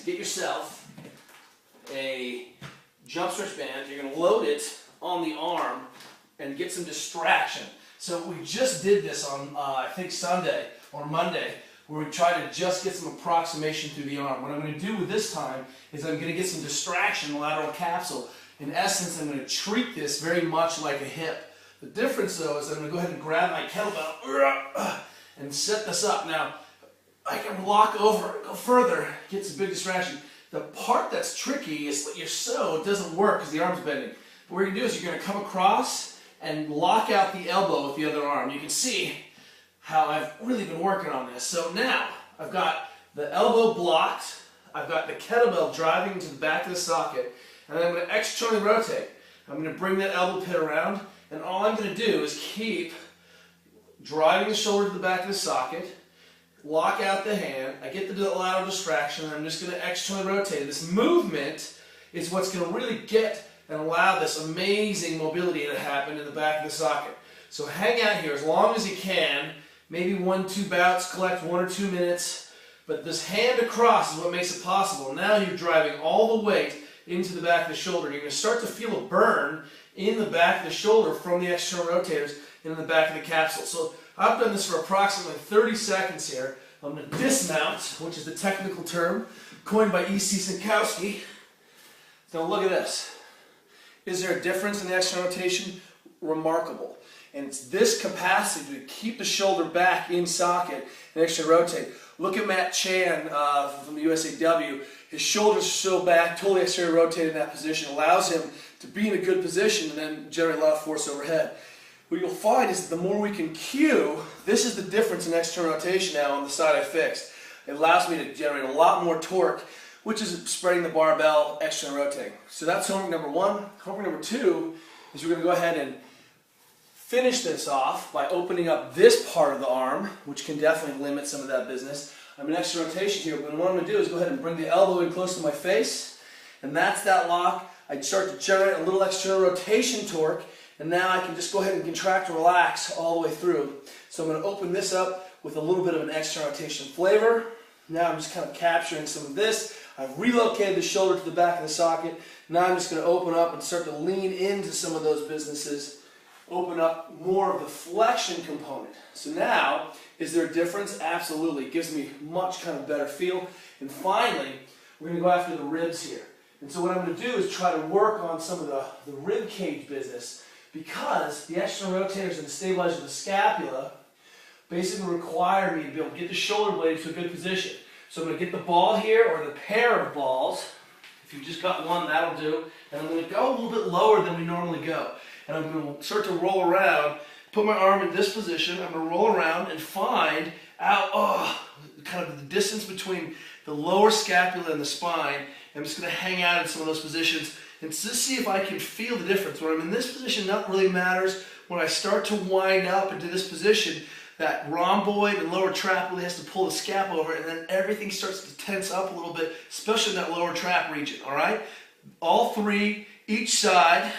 is get yourself a jump stretch band. You're going to load it on the arm and get some distraction. So we just did this on, I think Sunday or Monday, where we tried to just get some approximation through the arm. What I'm going to do with this time is I'm going to get some distraction in the lateral capsule. In essence, I'm going to treat this very much like a hip. The difference, though, is I'm going to go ahead and grab my kettlebell and set this up. Now, I can walk over, go further, get some big distraction. The part that's tricky is that your so doesn't work because the arm's bending. But what you're going to do is you're going to come across and lock out the elbow with the other arm. You can see how I've really been working on this. So now, I've got the elbow blocked, I've got the kettlebell driving to the back of the socket, and then I'm going to externally rotate. I'm going to bring that elbow pit around, and all I'm going to do is keep driving the shoulder to the back of the socket, lock out the hand, I get the lateral distraction, and I'm just going to externally rotate. This movement is what's going to really get and allow this amazing mobility to happen in the back of the socket. So hang out here as long as you can, maybe 1-2 bouts, collect 1 or 2 minutes, but this hand across is what makes it possible. Now you're driving all the weight into the back of the shoulder. You're going to start to feel a burn in the back of the shoulder from the external rotators in the back of the capsule. So I've done this for approximately 30 seconds here. I'm going to dismount, which is the technical term coined by E.C. Sinkowski. Now look at this. Is there a difference in the external rotation? Remarkable. And it's this capacity to keep the shoulder back in socket and externally rotate. Look at Matt Chan from the USAW. His shoulders are so back, totally externally rotated in that position. Allows him to be in a good position and then generate a lot of force overhead. What you'll find is that the more we can cue, this is the difference in external rotation now on the side I fixed. It allows me to generate a lot more torque, which is spreading the barbell, externally rotating. So that's homework number 1. Homework number 2 is we're going to go ahead and finish this off by opening up this part of the arm, which can definitely limit some of that business. I'm in external rotation here, but what I'm going to do is go ahead and bring the elbow in close to my face, and that's that lock. I start to generate a little external rotation torque, and now I can just go ahead and contract and relax all the way through. So I'm going to open this up with a little bit of an external rotation flavor. Now I'm just kind of capturing some of this. I've relocated the shoulder to the back of the socket. Now I'm just going to open up and start to lean into some of those businesses. Open up more of the flexion component. So now, is there a difference? Absolutely. It gives me much kind of better feel. And finally, we're going to go after the ribs here. And so what I'm going to do is try to work on some of the rib cage business, because the external rotators and the stabilizer of the scapula basically require me to be able to get the shoulder blade to a good position. So I'm going to get the ball here, or the pair of balls. If you've just got one, that'll do. And I'm going to go a little bit lower than we normally go. And I'm going to start to roll around, put my arm in this position. I'm going to roll around and find out kind of the distance between the lower scapula and the spine. I'm just going to hang out in some of those positions and just see if I can feel the difference. When I'm in this position, nothing really matters. When I start to wind up into this position, that rhomboid and lower trap really has to pull the scap over, and then everything starts to tense up a little bit, especially in that lower trap region, all right? All 3, each side.